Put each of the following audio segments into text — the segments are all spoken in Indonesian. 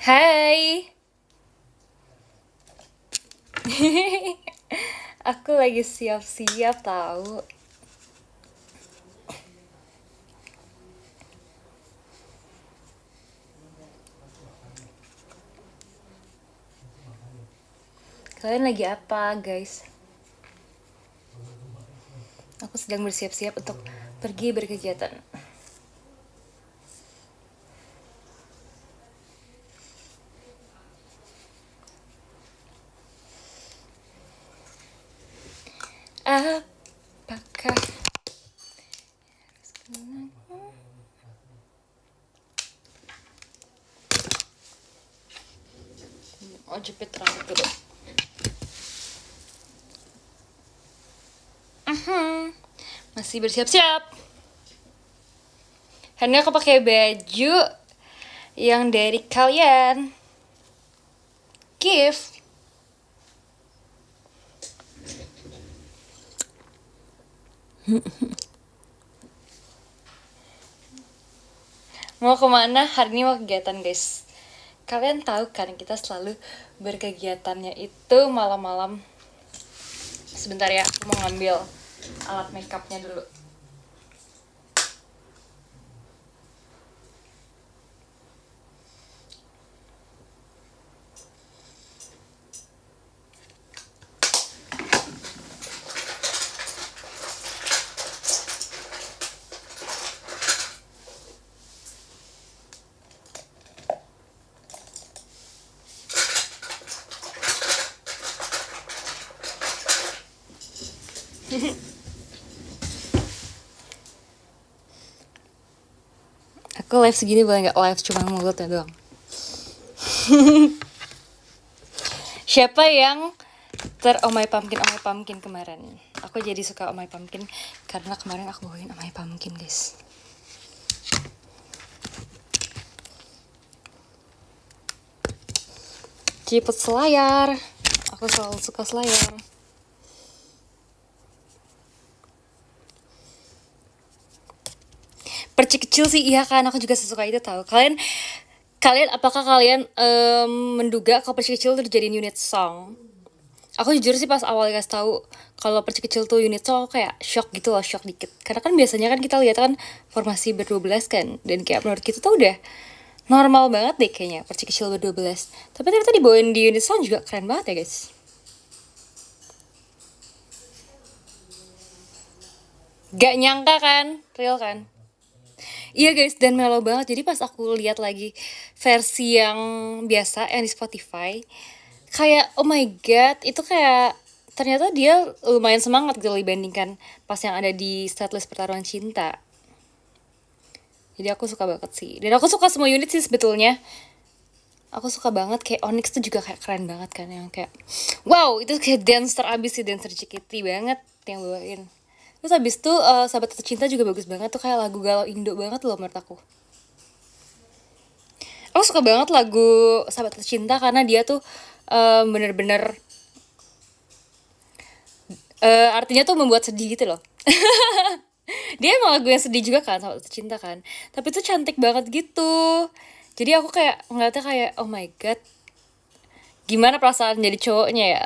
Hai. Aku lagi siap-siap tahu. Kalian lagi apa, guys? Aku sedang bersiap-siap untuk pergi berkegiatan. Apakah jepit rambut dulu. Masih bersiap-siap. Karena aku pakai baju yang dari kalian gift. Mau kemana? Hari ini mau kegiatan, guys. Kalian tahu kan kita selalu berkegiatannya itu malam-malam. Sebentar ya, aku mau ngambil alat makeupnya dulu. Aku live segini boleh nggak live cuma mulutnya doang? Siapa yang Oh My Pumpkin kemarin? Aku jadi suka Oh My Pumpkin karena kemarin aku bawain Oh My Pumpkin, guys. Ciput selayar. Aku selalu suka selayar. Percik kecil sih, iya kan, aku juga sesuka itu tahu. Apakah kalian menduga kalau Percik Kecil itu dijadiin unit song? Aku jujur sih pas awal kasih tahu kalau Percik Kecil tuh unit song, aku kayak shock gitu loh, shock dikit. Karena kan biasanya kan kita lihat kan formasi ber-12 kan, dan kayak menurut kita tuh udah normal banget deh kayaknya Percik Kecil ber-12. Tapi ternyata dibawain di unit song juga keren banget ya, guys. Gak nyangka kan, real kan? Iya guys, dan mellow banget. Jadi pas aku lihat lagi versi yang biasa yang di Spotify, kayak oh my god, itu kayak ternyata dia lumayan semangat gitu dibandingkan pas yang ada di setlist Pertarungan Cinta. Jadi aku suka banget sih. Dan aku suka semua unit sih sebetulnya. Aku suka banget kayak Onyx tuh juga kayak keren banget kan, yang kayak wow, itu kayak dancer abis sih, dancer JKT banget yang bawain. Terus abis itu Sahabat Tercinta juga bagus banget tuh, kayak lagu galau Indo banget loh menurut aku. Aku suka banget lagu Sahabat Tercinta karena dia tuh bener-bener artinya tuh membuat sedih gitu loh. Dia emang lagu yang sedih juga kan, Sahabat Tercinta kan, tapi tuh cantik banget gitu. Jadi aku kayak ngeliatnya kayak oh my god, gimana perasaan jadi cowoknya ya.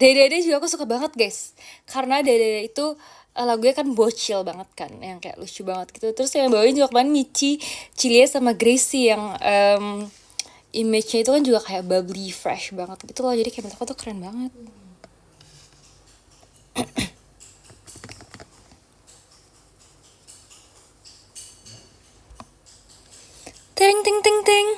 Dede juga aku suka banget guys, karena Dede itu lagunya kan bocil banget kan, yang kayak lucu banget gitu. Terus yang bawain juga kemarin Michi, Cilia sama Gracie yang image-nya itu kan juga kayak bubbly fresh banget gitu loh. Jadi kayak menurut aku tuh keren banget. Ting ting ting ting.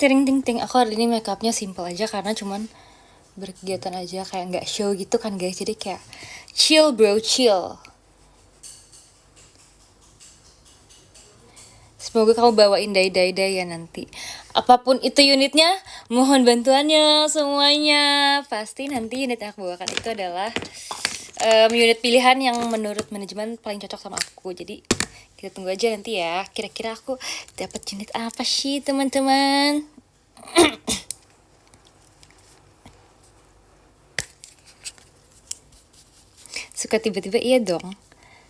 Ting ting ting. Aku hari ini makeupnya simple aja karena cuman berkegiatan aja, kayak nggak show gitu kan guys. Jadi kayak chill bro, chill. Semoga kamu bawain dai ya nanti. Apapun itu unitnya, mohon bantuannya semuanya. Pasti nanti unit yang aku bawakan itu adalah unit pilihan yang menurut manajemen paling cocok sama aku. Jadi kita tunggu aja nanti ya. Kira-kira aku dapat unit apa sih teman-teman? suka tiba-tiba, iya dong.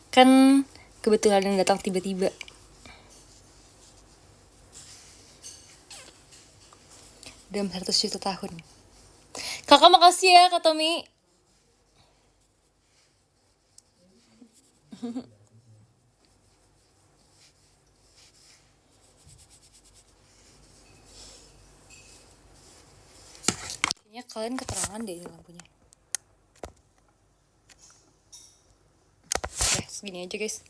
Kan kebetulan yang datang tiba-tiba. Dalam 100 juta tahun. Kakak makasih ya Kak Tommy. Kayaknya kalian keterangan deh ini lampunya. Ya segini aja guys,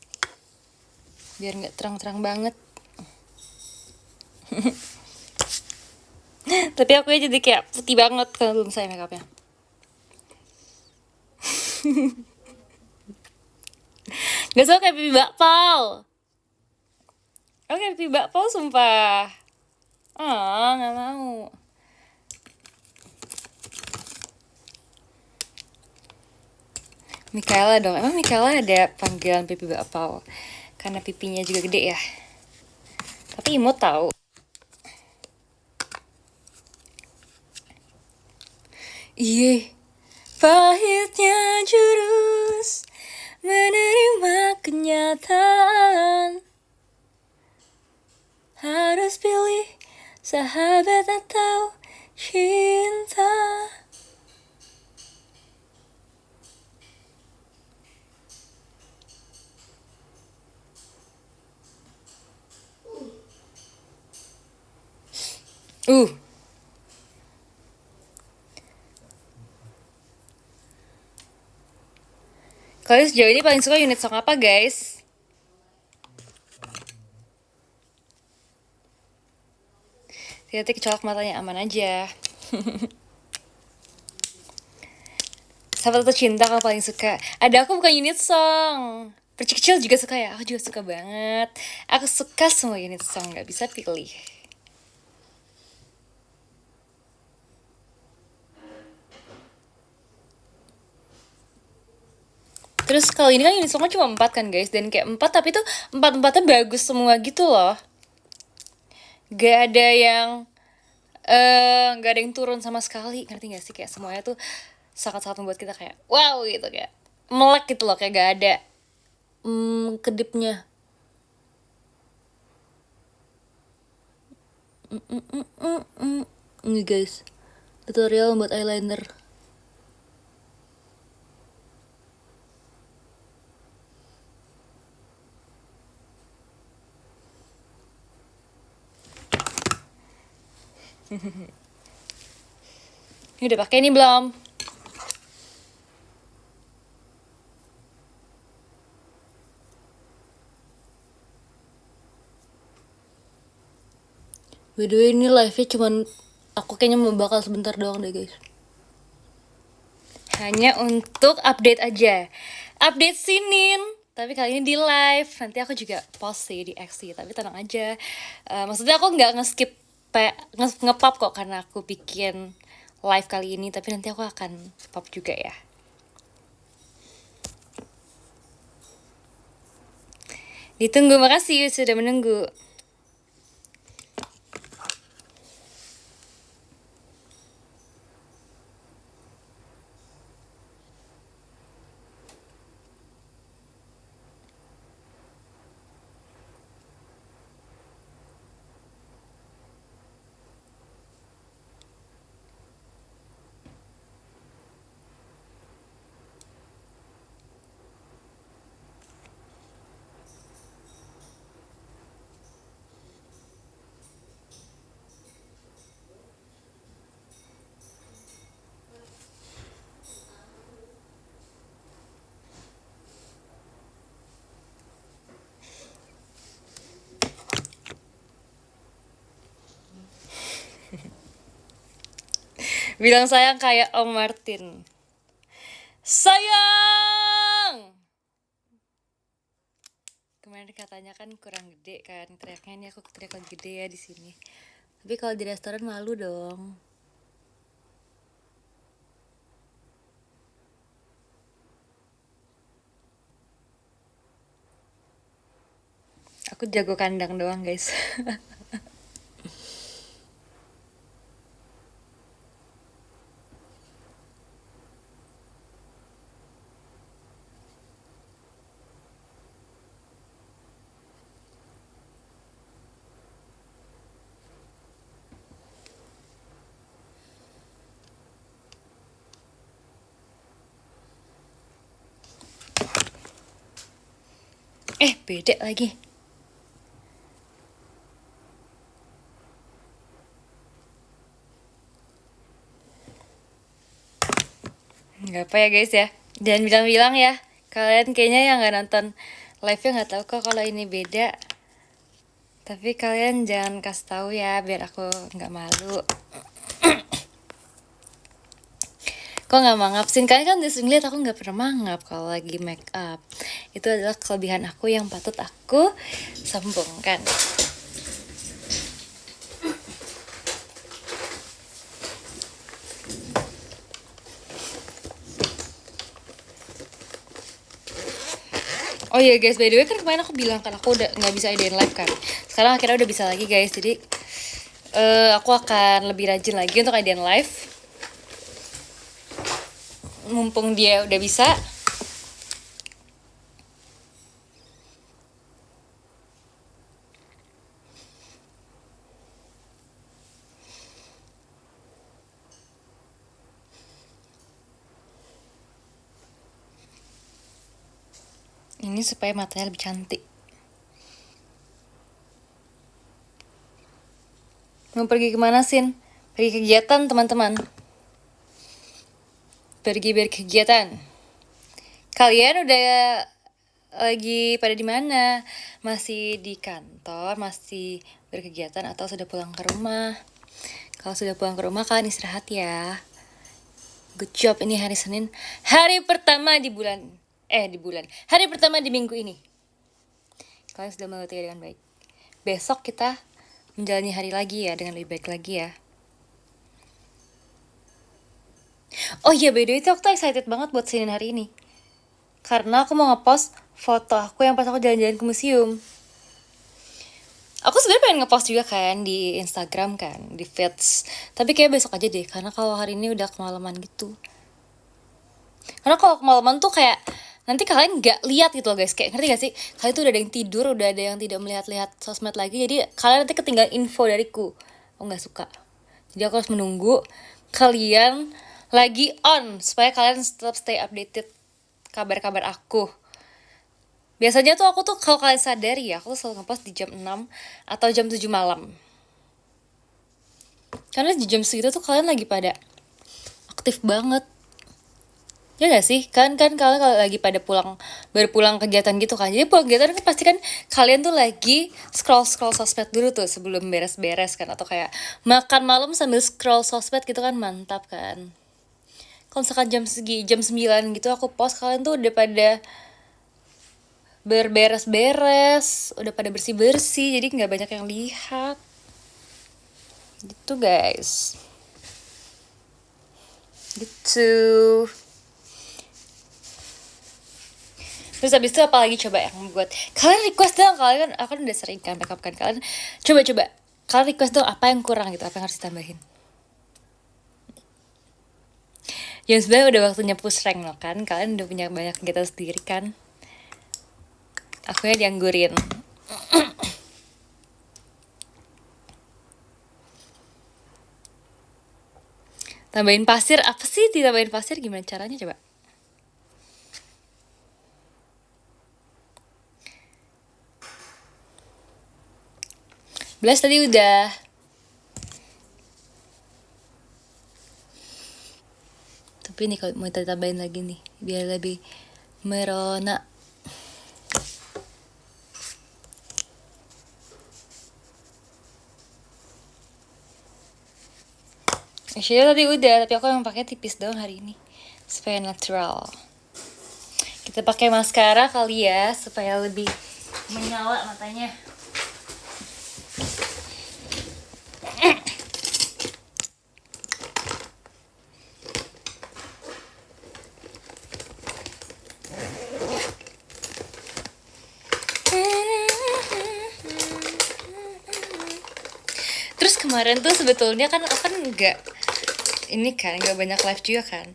biar nggak terang-terang banget. Tapi aku jadi kayak putih banget karena belum saya make upnya. Gak suka kayak pipi bakpao. Oke, pipi bakpao sumpah. Ah, nggak mau. Mikaela dong. Emang Mikaela ada panggilan pipi bakpao? Karena pipinya juga gede ya. Tapi Imo tahu. Iya, pahitnya jurus menerima kenyataan. Harus pilih sahabat atau cinta. Kalian sejauh ini paling suka unit song apa guys? Hati-hati kecolok matanya, aman aja. Siapa tuh cinta kalau paling suka? Ada aku bukan unit song. Perci kecil juga suka ya? Aku juga suka banget. Aku suka semua unit song, gak bisa pilih. Terus kalau ini kan unit songnya cuma 4 kan guys. Dan kayak 4 tapi tuh 4-4nya bagus semua gitu loh. Gak ada yang gak ada yang turun sama sekali. Ngerti gak sih? Kayak semuanya tuh sangat-sangat membuat kita kayak wow gitu, kayak melek gitu loh, kayak gak ada kedipnya. Ini guys, tutorial buat eyeliner. Ini udah pakai ini belum? By the way, ini live-nya cuman aku kayaknya mau bakal sebentar doang deh guys. Hanya untuk update aja. Update Senin. Tapi kali ini di live. Nanti aku juga post sih di X sih. Tapi tenang aja. Maksudnya aku nggak nge-skip nge-pop kok karena aku bikin live kali ini. Tapi nanti aku akan pop juga ya. Ditunggu, makasih sudah menunggu. Bilang sayang kayak Om Martin. Sayang! Kemarin katanya kan kurang gede kan teriaknya, ini aku teriak lebih gede ya di sini. Tapi kalau di restoran malu dong. Aku jago kandang doang guys. Beda lagi. Nggak apa ya guys ya. Jangan bilang-bilang ya. Kalian kayaknya yang nggak nonton live-nya nggak tahu kok kalau ini beda. Tapi kalian jangan kasih tahu ya, biar aku nggak malu. Kok nggak mangap sih? Kalian kan udah sering lihat aku nggak pernah mangap kalau lagi make up. Itu adalah kelebihan aku yang patut aku sombongkan. Oh iya guys, by the way kan kemarin aku bilang kan aku udah nggak bisa idein live kan. Sekarang akhirnya udah bisa lagi guys. Jadi aku akan lebih rajin lagi untuk idein live. Mumpung dia udah bisa. Ini supaya matanya lebih cantik. Mau pergi kemana Sin? Pergi kegiatan teman-teman. Pergi berkegiatan. Kalian udah lagi pada di mana? Masih di kantor, masih berkegiatan atau sudah pulang ke rumah? Kalau sudah pulang ke rumah kalian istirahat ya. Good job, ini hari Senin. Hari pertama di bulan. Hari pertama di minggu ini. Kalian sudah melewati dengan baik. Besok kita menjalani hari lagi ya dengan lebih baik lagi ya. Oh iya, by the way itu aku tuh excited banget buat Senin hari ini. Karena aku mau ngepost foto aku yang pas aku jalan-jalan ke museum. Aku sebenarnya pengen ngepost juga kan di Instagram kan, di feeds. Tapi kayak besok aja deh, karena kalau hari ini udah kemalaman gitu. Karena kalau kemalaman tuh kayak nanti kalian nggak lihat gitu loh guys, kayak ngerti gak sih? Kalian tuh udah ada yang tidur, udah ada yang tidak melihat-lihat sosmed lagi, jadi kalian nanti ketinggalan info dariku. Aku nggak suka. Jadi aku harus menunggu kalian lagi on supaya kalian tetap stay updated kabar-kabar aku. Biasanya tuh aku tuh kalau kalian sadari ya, aku selalu ngepost di jam 6 atau jam 7 malam. Karena di jam segitu tuh kalian lagi pada aktif banget. Ya gak sih? Kalian kalau lagi pada baru pulang kegiatan gitu kan. Jadi pulang kegiatan kan pasti kan kalian tuh lagi scroll sosmed dulu tuh sebelum beres-beres kan. Atau kayak makan malam sambil scroll sosmed gitu kan, mantap kan. Kalau misalkan jam 9 gitu aku post, kalian tuh udah pada berberes-beres, udah pada bersih-bersih, jadi nggak banyak yang lihat gitu guys, gitu. Terus habis itu apa lagi coba yang buat kalian request dong, kalian aku udah sering kan backup kan, kalian coba kalian request dong apa yang kurang gitu, apa yang harus ditambahin. Ya sebenarnya udah waktunya push rank loh kan, kalian udah punya banyak kegiatan sendiri kan. Aku ya dianggurin. Tambahin pasir, apa sih ditambahin pasir, gimana caranya coba? Belas tadi udah. Tapi nih kalau mau tambahin lagi nih biar lebih merona. Eyeshadow tadi udah, tapi aku yang pakai tipis doang hari ini supaya natural. Kita pakai maskara kali ya supaya lebih menyala matanya. Terus kemarin tuh sebetulnya kan aku kan nggak banyak live juga kan.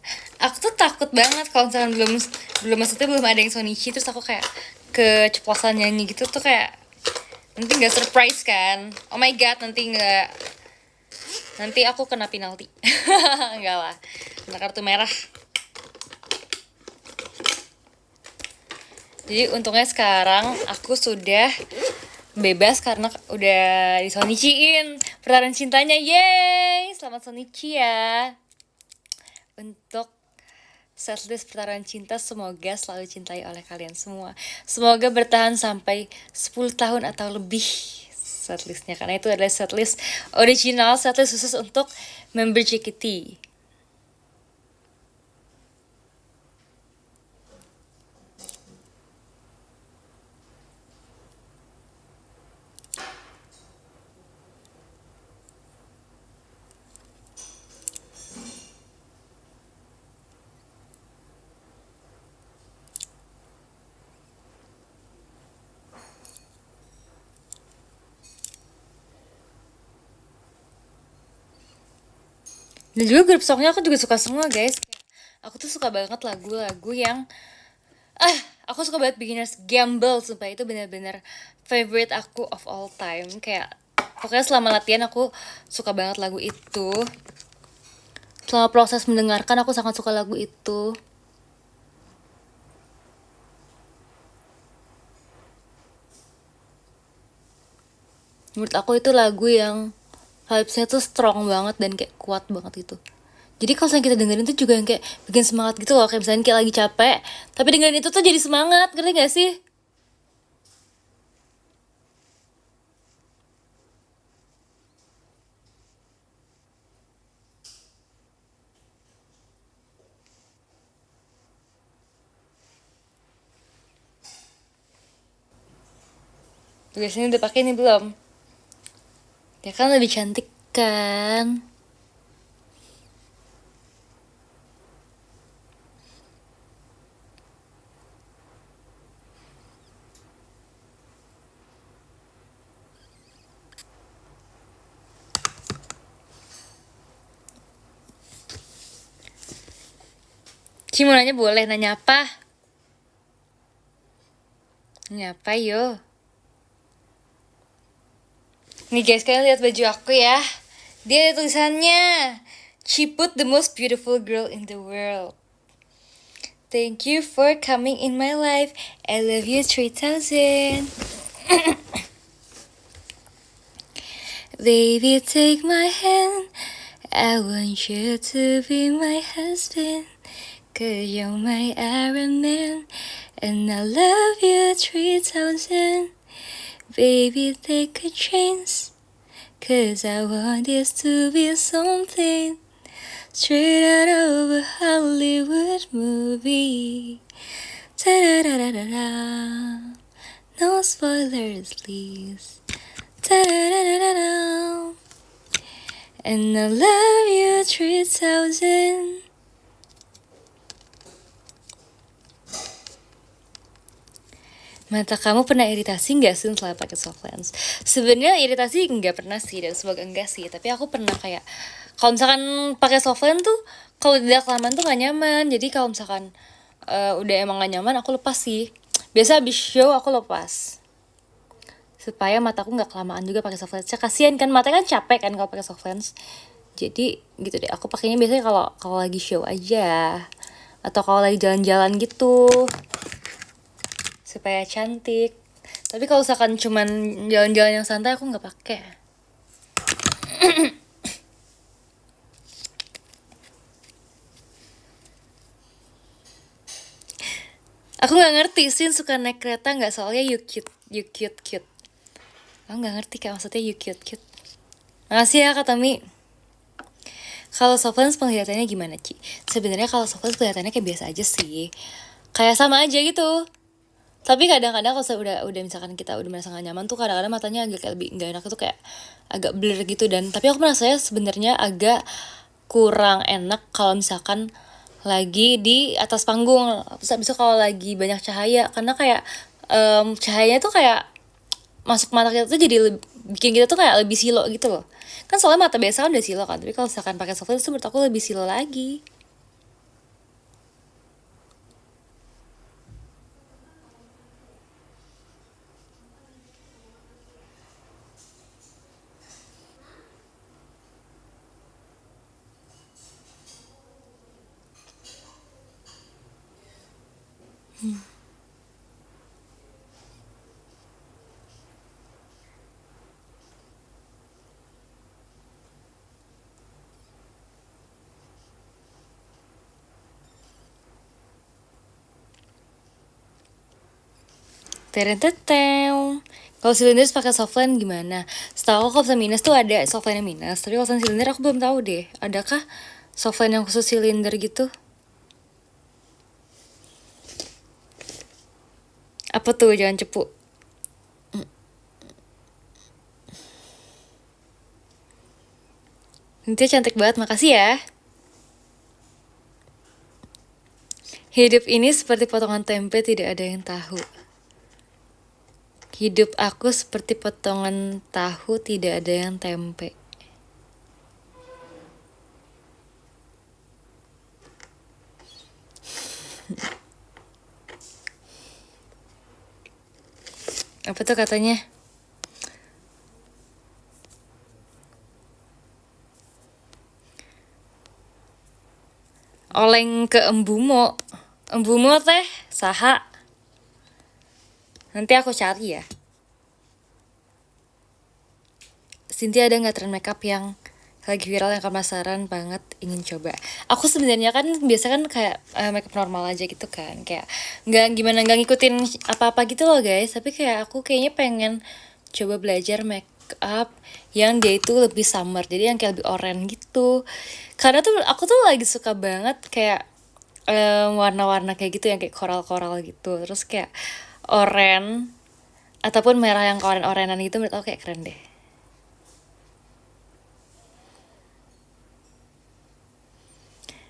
Aku tuh takut banget kalau misalkan belum ada yang Sonichi, terus aku kayak keceplosan nyanyi gitu tuh kayak nanti nggak surprise kan. Oh my god, nanti aku kena penalti. Enggak lah, kena kartu merah. Jadi untungnya sekarang aku sudah bebas karena udah disoniciin pertarungan cintanya. Yeay, selamat sonichi ya. Untuk setlist pertarungan cinta semoga selalu cintai oleh kalian semua. Semoga bertahan sampai 10 tahun atau lebih setlistnya, karena itu adalah setlist original, setlist khusus untuk member JKT. Dan juga grup songnya aku juga suka semua guys. Aku tuh suka banget lagu-lagu yang aku suka banget Beginners Gamble, sumpah itu benar-benar favorite aku of all time. Kayak pokoknya selama latihan aku suka banget lagu itu. Selama proses mendengarkan aku sangat suka lagu itu. Menurut aku itu lagu yang vibes-nya tuh strong banget dan kayak kuat banget itu. Jadi kalau misalnya kita dengerin tuh juga yang kayak bikin semangat gitu loh. Kayak misalnya kayak lagi capek, tapi dengerin itu tuh jadi semangat, ngerti gak sih? Biasanya udah pakai nih belum? Ya kan lebih cantik kan? Ci mau nanya boleh, nanya apa? Nanya apa yo? Nih guys, kalian lihat baju aku ya. Dia ada tulisannya, she put the most beautiful girl in the world. Thank you for coming in my life. I love you 3000. Baby, take my hand. I want you to be my husband. 'Cause you're my Iron Man. And I love you 3000. Baby, take a chance. 'Cause I want this to be something straight out of a Hollywood movie. Ta-da-da-da-da-da. No spoilers, please. Ta-da-da-da-da. And I love you 3000. Mata kamu pernah iritasi nggak sih setelah pakai soft lens? Sebenarnya iritasi nggak pernah sih, dan semoga enggak sih. Tapi aku pernah kayak kalau misalkan pakai soft lens tuh kalau tidak kelamaan tuh nggak nyaman. Jadi kalau misalkan udah emang nggak nyaman aku lepas sih. Biasa abis show aku lepas supaya mataku nggak kelamaan juga pakai soft lens. Kasian kan matanya kan capek kan kalau pakai soft lens. Jadi gitu deh. Aku pakainya biasanya kalau lagi show aja atau kalau lagi jalan-jalan gitu supaya cantik. Tapi kalau misalkan cuman jalan-jalan yang santai aku nggak pakai. Aku nggak ngerti sih suka naik kereta nggak, soalnya you cute. Aku nggak ngerti kayak maksudnya you cute. Makasih ya Kak Tami. Kalau soft lens penglihatannya gimana Ci? Sebenarnya kalau soft lens penglihatannya kayak biasa aja sih, kayak sama aja gitu. Tapi kadang-kadang kalau udah misalkan kita udah merasa gak nyaman tuh kadang-kadang matanya agak kayak lebih nggak enak, tuh kayak agak blur gitu. Dan tapi aku merasa sebenarnya agak kurang enak kalau misalkan lagi di atas panggung, bisa kalau lagi banyak cahaya, karena kayak cahayanya tuh kayak masuk mata kita tuh jadi bikin kita tuh kayak lebih silo gitu loh. Kan soalnya mata biasa udah silo kan, tapi kalau misalkan pakai soft lens tuh menurut aku lebih silo lagi. Terenteteu. Kalau silinder pakai softline gimana? Setahu aku kalau minus tuh ada softline yang minus, tapi kalau silinder aku belum tahu deh. Adakah softline yang khusus silinder gitu? Apa tuh? Jangan cepu. Nanti cantik banget, makasih ya. Hidup ini seperti potongan tempe, tidak ada yang tahu. Hidup aku seperti potongan tahu, tidak ada yang tempe. Apa tuh katanya? Oleng ke embumo. Embumo teh saha? Nanti aku cari ya. Cynthia ada nggak tren makeup yang lagi viral yang penasaran banget ingin coba? Aku sebenarnya kan biasa kan kayak makeup normal aja gitu kan, kayak nggak ngikutin apa-apa gitu loh guys. Tapi kayak aku kayaknya pengen coba belajar makeup yang dia itu lebih summer, jadi yang kayak lebih oranye gitu. Karena tuh aku tuh lagi suka banget kayak warna-warna kayak gitu yang kayak koral-koral gitu, terus kayak oranye ataupun merah yang oren-orenan gitu menurut aku kayak keren deh.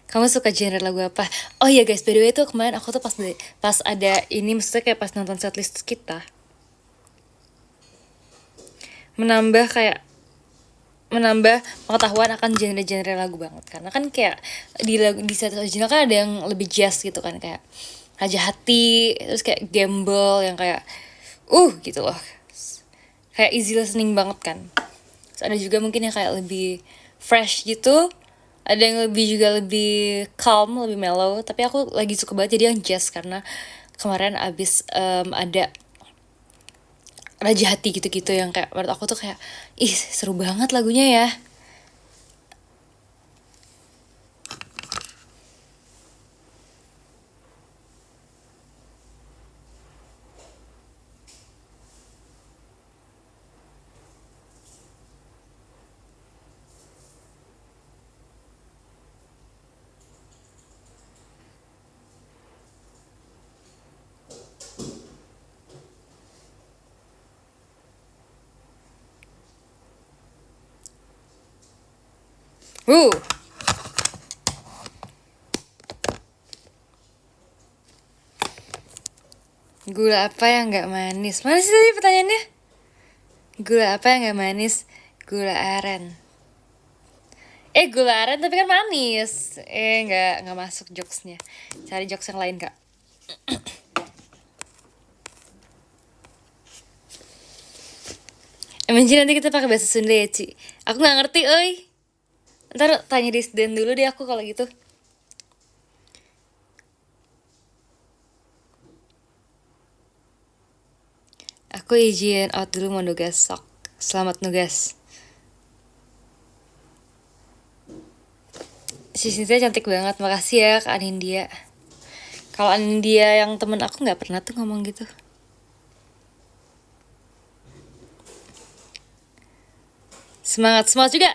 Kamu suka genre lagu apa? Oh iya guys, by the way tuh kemarin aku tuh pas ada ini, maksudnya kayak pas nonton setlist kita, menambah pengetahuan akan genre-genre lagu banget. Karena kan kayak di setlist original kan ada yang lebih jazz gitu kan, kayak Raja Hati, terus kayak Gamble yang kayak gitu loh, kayak easy listening banget kan. Terus ada juga mungkin yang kayak lebih fresh gitu, ada yang lebih calm, lebih mellow. Tapi aku lagi suka banget jadi yang jazz, karena kemarin abis ada Raja Hati gitu-gitu yang kayak menurut aku tuh kayak seru banget lagunya ya. uh Gula apa yang gak manis? Mana sih tadi pertanyaannya? Gula apa yang gak manis? Gula aren. Gula aren tapi kan manis. Nggak masuk jokesnya. Cari jokes yang lain kak. Imagine nanti kita pakai bahasa Sunda ya Ci. Aku nggak ngerti, Ntar tanya di Sden dulu deh aku kalau gitu. Aku izin out dulu mau nugas sok. Selamat nugas. Si Cynthia cantik banget, makasih ya Kak Anindya. Kalau Anindya yang temen aku nggak pernah tuh ngomong gitu. Semangat juga.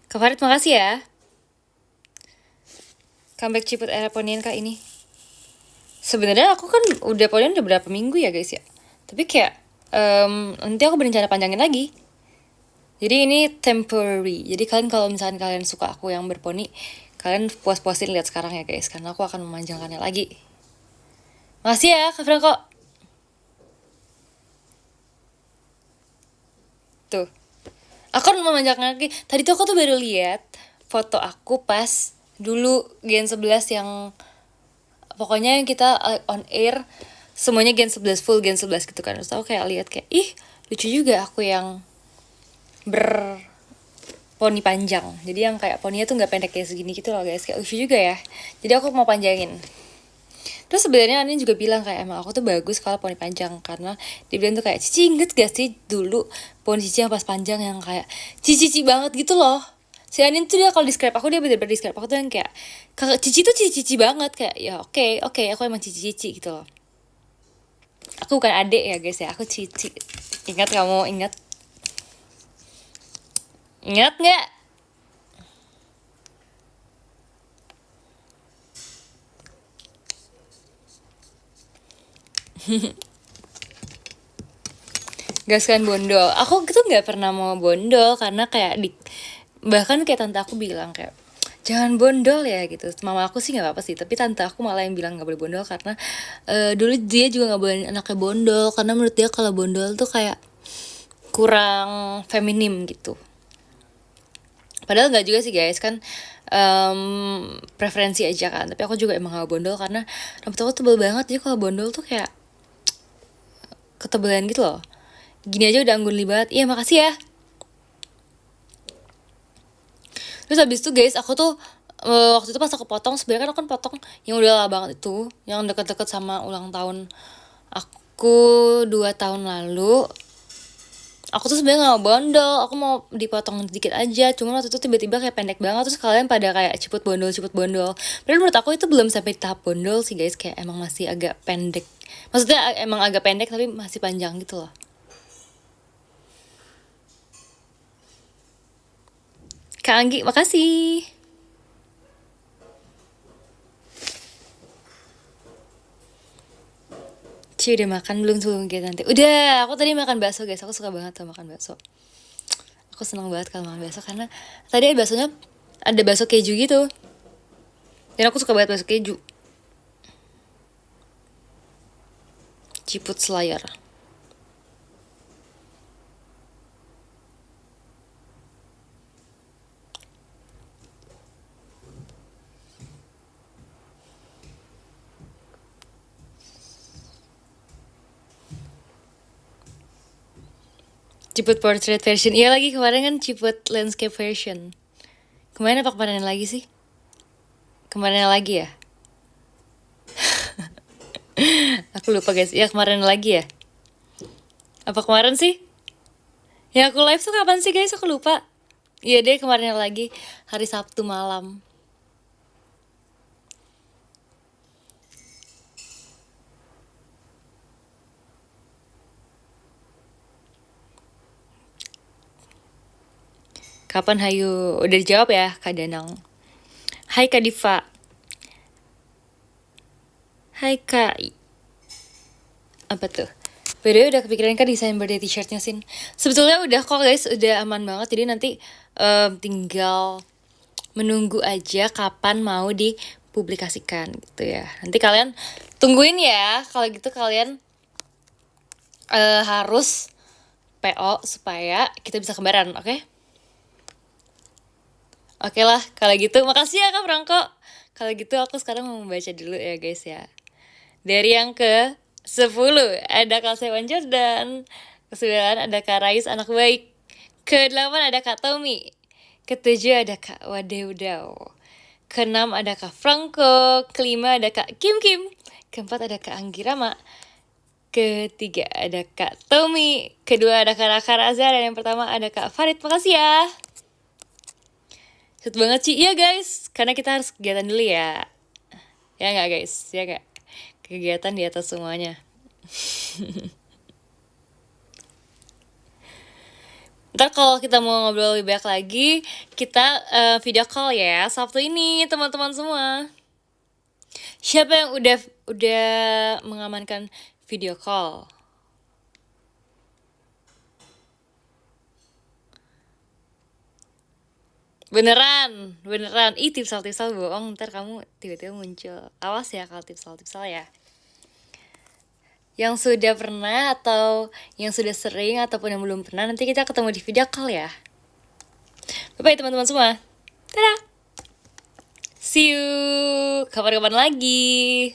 Kak Farid makasih ya. Comeback Ciput era ponian Kak ini. Sebenarnya aku kan udah ponian udah berapa minggu ya guys ya. Tapi kayak nanti aku berencana panjangin lagi. Jadi ini temporary. Jadi kalian kalau misalkan kalian suka aku yang berponi, kalian puas-puasin lihat sekarang ya guys, karena aku akan memanjangkannya lagi. Makasih ya Kak Franco. Tuh. Aku akan memanjangkan lagi. Tadi tuh aku tuh baru lihat foto aku pas dulu Gen 11 yang pokoknya yang kita on air semuanya Gen 11 full Gen 11 gitu kan. Terus aku kayak lihat kayak lucu juga aku yang berponi panjang. Jadi yang kayak poninya tuh nggak pendek kayak segini gitu loh guys, kayak lucu juga ya. Jadi aku mau panjangin. Terus sebenarnya Anin juga bilang kayak emang aku tuh bagus kalau poni panjang, karena dia bilang tuh kayak Cici inget gak sih dulu poni Cici yang pas panjang yang kayak Cici banget gitu loh. Si Anin tuh dia kalau describe aku, dia bener-bener describe aku tuh yang kayak kakak Cici tuh cici banget, kayak ya oke, aku emang cici gitu loh. Aku bukan adik ya guys ya, aku Cici. Ingat kamu, ingat nggak? Gaskan bondol. Aku tuh nggak pernah mau bondol karena kayak bahkan kayak tante aku bilang kayak jangan bondol ya gitu. Mama aku sih nggak apa-apa sih, tapi tante aku malah yang bilang nggak boleh bondol karena dulu dia juga nggak boleh anaknya bondol karena menurut dia kalau bondol tuh kayak kurang feminim gitu. Padahal nggak juga sih guys, kan preferensi aja kan. Tapi aku juga emang gak bondol karena rambut aku tebel banget, jadi kalau bondol tuh kayak ketebelan gitu loh. Gini aja udah anggun banget. Iya makasih ya. Terus habis itu guys, aku tuh waktu itu pas aku potong, sebenarnya kan aku kan potong yang udah lama banget itu, yang deket-deket sama ulang tahun aku 2 tahun lalu. Aku tuh sebenarnya gak mau bondol, aku mau dipotong sedikit aja. Cuma waktu itu tiba-tiba kayak pendek banget, terus kalian pada kayak cepet bondol. Padahal menurut aku itu belum sampai tahap bondol sih guys, kayak emang masih agak pendek. Maksudnya emang agak pendek tapi masih panjang gitu loh. Kak Anggi, makasih. Ci udah makan belum sebelum kita nanti? Udah, aku tadi makan bakso guys. Aku suka banget tuh makan bakso. Aku seneng banget kalau makan bakso karena tadi baksonya ada bakso keju gitu. Dan aku suka banget bakso keju. Ciput Selayar. Ciput portrait version. Iya lagi kemarin kan Ciput landscape version. Kemarin apa kemarin lagi sih? Kemarin lagi ya? Aku lupa guys. Ya kemarin lagi ya? Apa kemarin sih? Ya aku live tuh kapan sih guys? Aku lupa. Iya deh kemarin lagi. Hari Sabtu malam. Kapan Hayu? Udah dijawab ya Kak Danang. Hai Kak Diva. Hai Kak. Apa tuh? Beda udah kepikiran kan desain birthday t-shirtnya Sin? Sebetulnya udah kok guys, udah aman banget. Jadi nanti tinggal menunggu aja kapan mau dipublikasikan gitu ya. Nanti kalian tungguin ya. Kalau gitu kalian harus PO supaya kita bisa kembaran, oke? Oke lah, kalau gitu makasih ya Kak Franco. Kalau gitu aku sekarang mau membaca dulu ya guys ya. Dari yang ke 10 ada Kak Sewan Jordan. Ke-9 ada Kak Rais anak baik. Ke-8 ada Kak Tommy. Ke-7 ada Kak Wadeudau. Ke-6 ada Kak Franco. Ke-5 ada Kak Kim. Ke-4 ada Kak Anggirama. Ke-3 ada Kak Tommy. Ke-2 ada Kak Raka Raza. Dan yang pertama ada Kak Farid. Makasih ya. Cepet banget sih. Iya guys, karena kita harus kegiatan dulu ya. Ya gak guys? Ya gak? Kegiatan di atas semuanya. Ntar kalau kita mau ngobrol lebih banyak lagi, kita video call ya Sabtu ini teman-teman semua. Siapa yang udah mengamankan video call? Beneran. Ih tipsal bohong, ntar kamu tiba-tiba muncul. Awas ya kalau tipsal ya. Yang sudah pernah atau yang sudah sering ataupun yang belum pernah, nanti kita ketemu di video call ya. Bye-bye teman-teman semua. Dadah. See you kapan-kapan lagi.